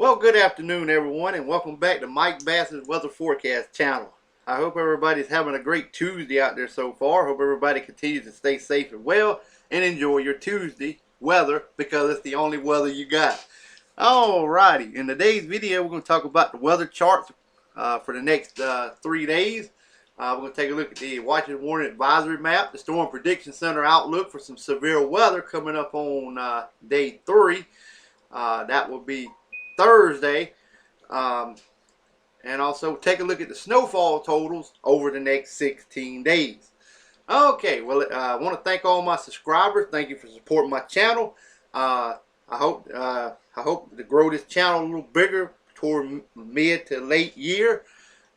Well, good afternoon, everyone, and welcome back to Mike Bass's Weather Forecast channel. I hope everybody's having a great Tuesday out there so far. Hope everybody continues to stay safe and well and enjoy your Tuesday weather because it's the only weather you got. Alrighty, in today's video, we're going to talk about the weather charts for the next 3 days. We're going to take a look at the Watches Warning Advisory map, the Storm Prediction Center outlook for some severe weather coming up on day 3. That will be Thursday, and also take a look at the snowfall totals over the next 16 days. Okay, well, I want to thank all my subscribers. Thank you for supporting my channel. I hope to grow this channel a little bigger toward mid to late year,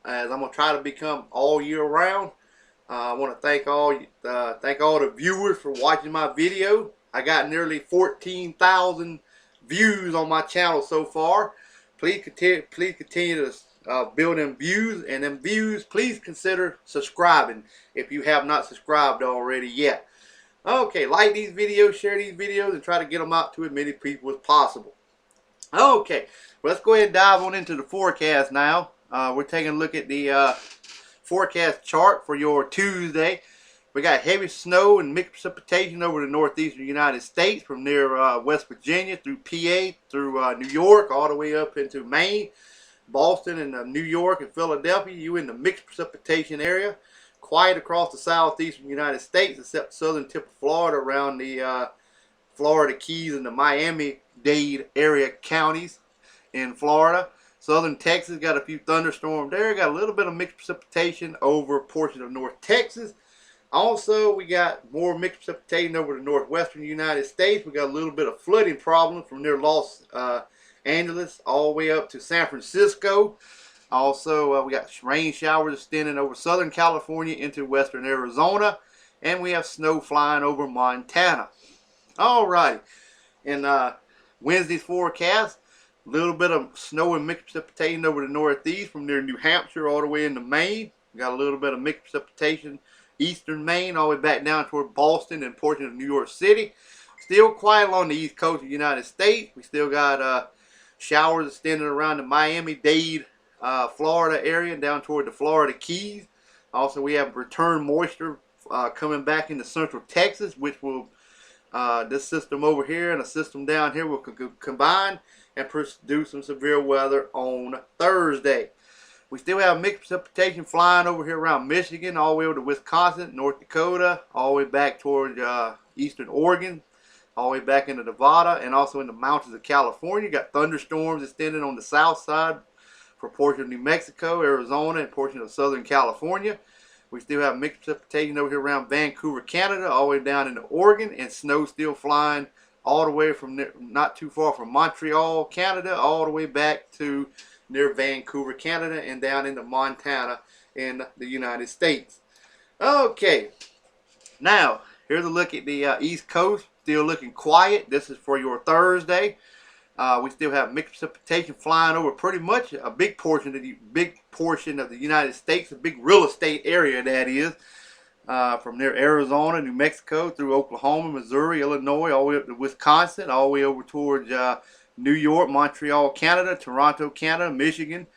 as I'm gonna try to become all year round. I want to thank all the viewers for watching my video. I got nearly 14,000 views on my channel so far. Please continue to build them views, and them views, please consider subscribing if you have not subscribed already yet. Okay, like these videos, share these videos, and try to get them out to as many people as possible. Okay, well, let's go ahead and dive on into the forecast now. We're taking a look at the forecast chart for your Tuesday. We got heavy snow and mixed precipitation over the northeastern United States from near West Virginia through PA, through New York, all the way up into Maine, Boston, and New York and Philadelphia. You in the mixed precipitation area. Quiet across the southeastern United States, except the southern tip of Florida around the Florida Keys and the Miami-Dade area counties in Florida. Southern Texas got a few thunderstorms there. Got a little bit of mixed precipitation over a portion of North Texas. Also, we got more mixed precipitation over the northwestern United States. We got a little bit of flooding problems from near Los Angeles all the way up to San Francisco. Also, we got rain showers extending over Southern California into western Arizona. And we have snow flying over Montana. Alright, in Wednesday's forecast, a little bit of snow and mixed precipitation over the northeast from near New Hampshire all the way into Maine. We got a little bit of mixed precipitation eastern Maine all the way back down toward Boston and portions of New York City. Still quiet along the east coast of the United States. We still got showers extending around the Miami-Dade, Florida area and down toward the Florida Keys. Also, we have return moisture coming back into central Texas, which will, this system over here and a system down here will combine and produce some severe weather on Thursday. We still have mixed precipitation flying over here around Michigan, all the way over to Wisconsin, North Dakota, all the way back toward eastern Oregon, all the way back into Nevada, and also in the mountains of California. Got thunderstorms extending on the south side for portion of New Mexico, Arizona, and portion of Southern California. We still have mixed precipitation over here around Vancouver, Canada, all the way down into Oregon, and snow still flying all the way from not too far from Montreal, Canada, all the way back to near Vancouver, Canada, and down into Montana in the United States. Okay, now here's a look at the East Coast. Still looking quiet. This is for your Thursday. We still have mixed precipitation flying over pretty much a big portion of the United States, a big real estate area that is, from near Arizona, New Mexico, through Oklahoma, Missouri, Illinois, all the way up to Wisconsin, all the way over towards New York, Montreal, Canada, Toronto, Canada, Michigan.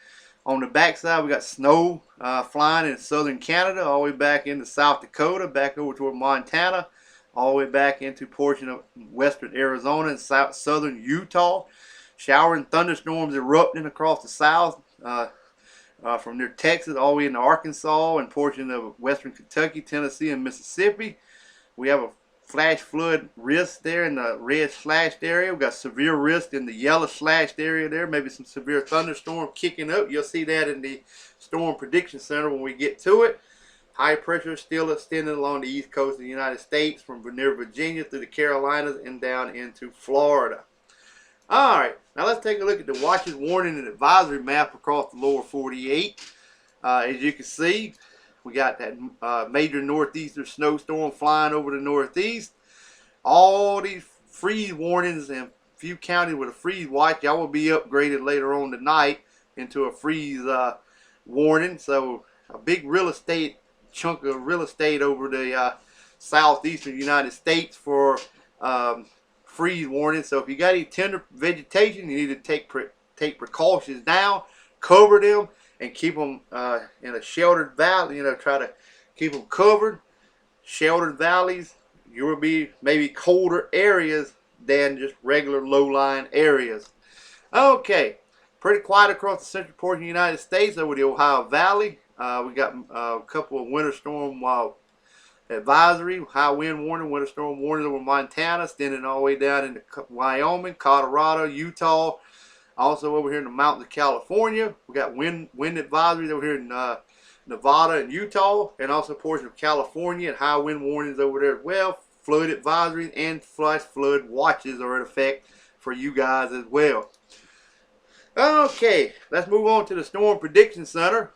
On the backside, we got snow flying in southern Canada, all the way back into South Dakota, back over toward Montana, all the way back into portion of western Arizona and southern Utah. Showering thunderstorms erupting across the south from near Texas all the way into Arkansas and portion of western Kentucky, Tennessee, and Mississippi. We have a flash flood risk there in the red slashed area. We've got severe risk in the yellow slashed area there. Maybe some severe thunderstorm kicking up. You'll see that in the Storm Prediction Center when we get to it. High pressure still extending along the east coast of the United States from near Virginia through the Carolinas and down into Florida. Alright, now let's take a look at the Watches Warning and Advisory map across the lower 48. As you can see, we got that major northeastern snowstorm flying over the northeast. All these freeze warnings and a few counties with a freeze watch, y'all will be upgraded later on tonight into a freeze warning. So a big chunk of real estate over the southeastern United States for freeze warning. So if you got any tender vegetation, you need to take precautions now, cover them, and keep them in a sheltered valley. You know, try to keep them covered. Sheltered valleys, you will be maybe colder areas than just regular low-lying areas. Okay, pretty quiet across the central portion of the United States over the Ohio Valley. We got a couple of winter storm advisory, high wind warning, winter storm warning over Montana, extending all the way down into Wyoming, Colorado, Utah. Also over here in the mountains of California, we got wind advisories over here in Nevada and Utah, and also a portion of California, and high wind warnings over there as well. Flood advisories and flash flood watches are in effect for you guys as well. Okay, let's move on to the Storm Prediction Center.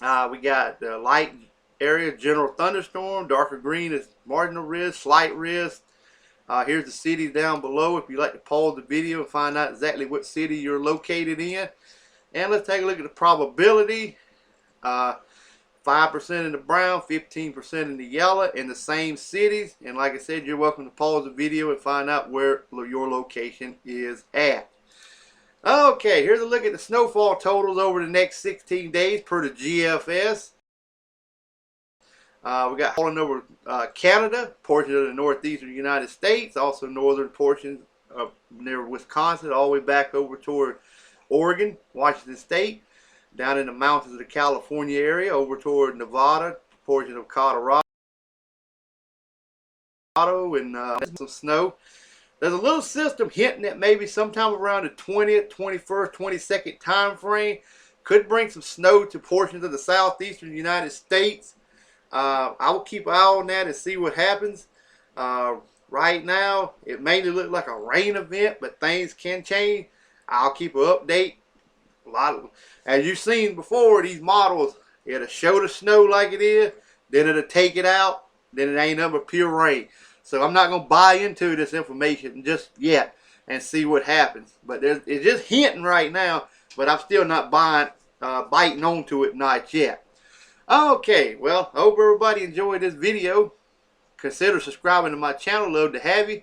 We got light area, general thunderstorm. Darker green is marginal risk, slight risk. Here's the cities down below if you'd like to pause the video and find out exactly what city you're located in. And let's take a look at the probability. 5% in the brown, 15% in the yellow in the same cities. And like I said, you're welcome to pause the video and find out where your location is at. Okay, here's a look at the snowfall totals over the next 16 days per the GFS. We got falling over Canada, portions of the northeastern United States, also northern portions of near Wisconsin, all the way back over toward Oregon, Washington State, down in the mountains of the California area, over toward Nevada, portion of Colorado, and some snow. There's a little system hinting at maybe sometime around the 20th, 21st, 22nd time frame could bring some snow to portions of the southeastern United States. I will keep an eye on that and see what happens. Right now, it mainly looks like a rain event, but things can change. I'll keep an update. As you've seen before, these models, it'll show the snow like it is, then it'll take it out, then it ain't nothing but pure rain. So I'm not going to buy into this information just yet and see what happens. But it's just hinting right now, but I'm still not biting onto it, not yet. Okay, well, I hope everybody enjoyed this video. Consider subscribing to my channel. Love to have you.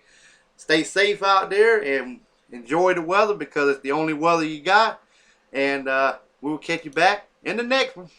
Stay safe out there and enjoy the weather because it's the only weather you got. And we'll catch you back in the next one.